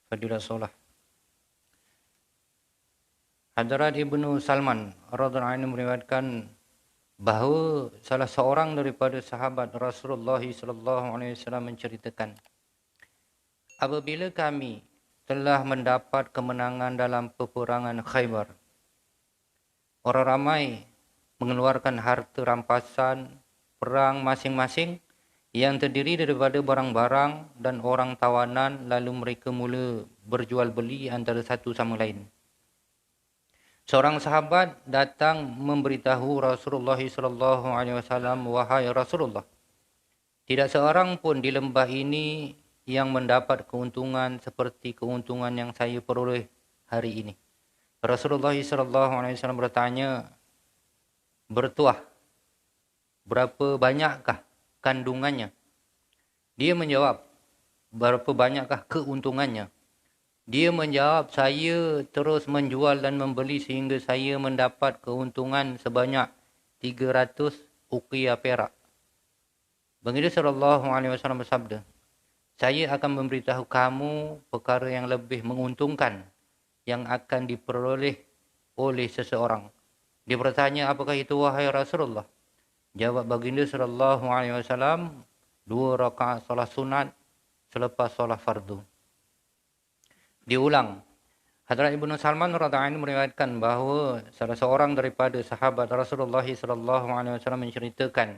Fadilah solah. Hadrat Ibnu Salman radhiyallahu anhu meriwayatkan bahawa salah seorang daripada sahabat Rasulullah sallallahu alaihi wasallam menceritakan, apabila kami telah mendapat kemenangan dalam peperangan Khaybar, orang ramai mengeluarkan harta rampasan perang masing-masing yang terdiri daripada barang-barang dan orang tawanan, lalu mereka mula berjual beli antara satu sama lain. Seorang sahabat datang memberitahu Rasulullah sallallahu alaihi wasallam, "Wahai Rasulullah, tidak seorang pun di lembah ini yang mendapat keuntungan seperti keuntungan yang saya peroleh hari ini." Rasulullah sallallahu alaihi wasallam bertanya, "Bertuah, berapa banyakkah kandungannya?" Dia menjawab, "Berapa banyakkah keuntungannya?" Dia menjawab, "Saya terus menjual dan membeli sehingga saya mendapat keuntungan sebanyak 300 uqiyah perak." Baginda sallallahu alaihi wasallam bersabda, "Saya akan memberitahu kamu perkara yang lebih menguntungkan yang akan diperoleh oleh seseorang." Dia bertanya, "Apakah itu wahai Rasulullah?" Jawab baginda sallallahu alaihi wasallam, 2 rakaat solat sunat selepas solat fardu. Diulang, Hadrat Ibnu Salman radhiyallahu anhu meriwayatkan bahawa salah seorang daripada sahabat Rasulullah sallallahu alaihi wasallam menceritakan,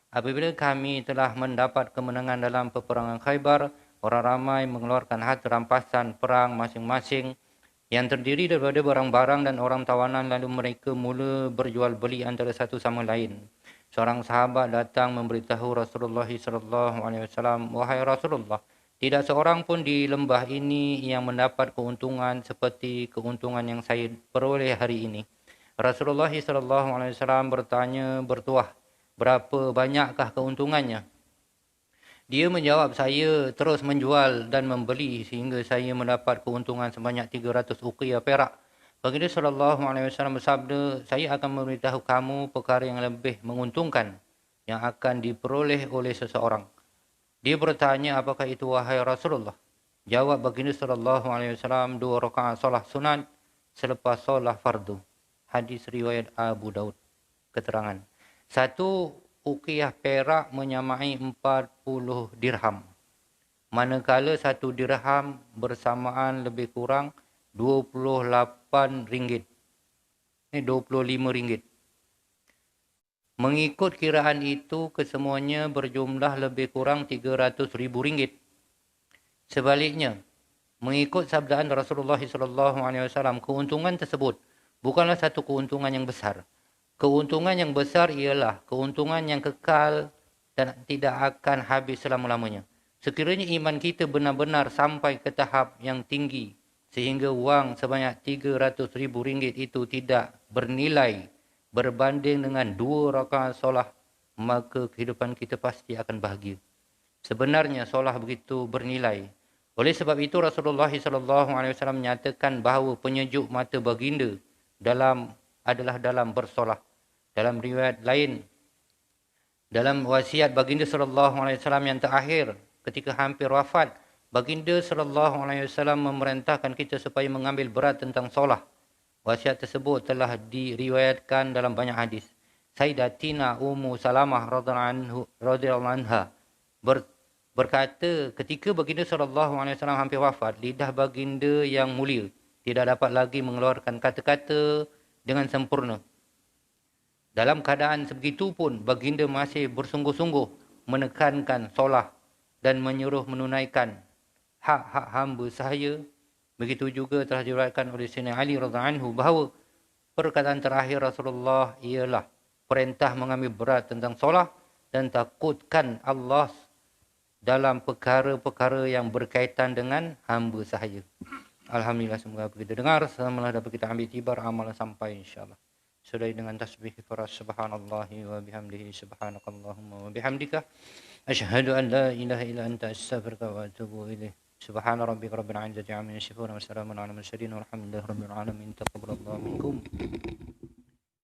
apabila kami telah mendapat kemenangan dalam peperangan Khaybar, orang ramai mengeluarkan harta rampasan perang masing-masing yang terdiri daripada barang-barang dan orang tawanan, lalu mereka mula berjual beli antara satu sama lain. Seorang sahabat datang memberitahu Rasulullah sallallahu alaihi wasallam, "Wahai Rasulullah, tidak seorang pun di lembah ini yang mendapat keuntungan seperti keuntungan yang saya peroleh hari ini." Rasulullah SAW bertanya, "Bertuah, berapa banyakkah keuntungannya?" Dia menjawab, "Saya terus menjual dan membeli sehingga saya mendapat keuntungan sebanyak 300 uqiyah perak." Baginda SAW bersabda, "Saya akan memberitahu kamu perkara yang lebih menguntungkan yang akan diperoleh oleh seseorang." Dia bertanya, "Apakah itu wahai Rasulullah?" Jawab baginda sallallahu alaihi wasallam, 2 rakaat solat sunat selepas solat fardu. Hadis riwayat Abu Daud. Keterangan, 1 uqiyah perak menyamai 40 dirham. Manakala 1 dirham bersamaan lebih kurang 28 ringgit. Ini 25 ringgit. Mengikut kiraan itu, kesemuanya berjumlah lebih kurang 300,000 ringgit. Sebaliknya, mengikut sabdaan Rasulullah SAW, keuntungan tersebut bukanlah satu keuntungan yang besar. Keuntungan yang besar ialah keuntungan yang kekal dan tidak akan habis selama-lamanya. Sekiranya iman kita benar-benar sampai ke tahap yang tinggi, sehingga wang sebanyak 300,000 ringgit itu tidak bernilai berbanding dengan 2 rakaat solat, maka kehidupan kita pasti akan bahagia. Sebenarnya solat begitu bernilai. Oleh sebab itu Rasulullah SAW menyatakan bahawa penyejuk mata baginda adalah dalam bersolat. Dalam riwayat lain, dalam wasiat baginda SAW yang terakhir ketika hampir wafat, baginda SAW memerintahkan kita supaya mengambil berat tentang solat. Wasiat tersebut telah diriwayatkan dalam banyak hadis. Sayyidatina Ummu Salamah radhiyallahu anha berkata, ketika baginda SAW hampir wafat, lidah baginda yang mulia tidak dapat lagi mengeluarkan kata-kata dengan sempurna. Dalam keadaan sebegitu pun, baginda masih bersungguh-sungguh menekankan solat dan menyuruh menunaikan hak-hak hamba sahaya. Begitu juga telah diriwayatkan oleh Sayyidina Ali radhiyallahu anhu bahawa perkataan terakhir Rasulullah ialah perintah mengambil berat tentang solat dan takutkan Allah dalam perkara-perkara yang berkaitan dengan hamba sahaya. Alhamdulillah, semoga kita dengar, semalah dapat kita ambil tibar amalan sampai insyaAllah. Sudahi dengan tasbih keras subhanallahi wa bihamdihi subhanakallahumma wa bihamdika asyhadu an la ilaha illa anta astaghfiruka wa atubu ilaih. Subhana rabbika rabbil izzati amma yasifun wa salamun alal mursalin walhamdulillahi rabbil alamin. Taqabbalallahu minkum.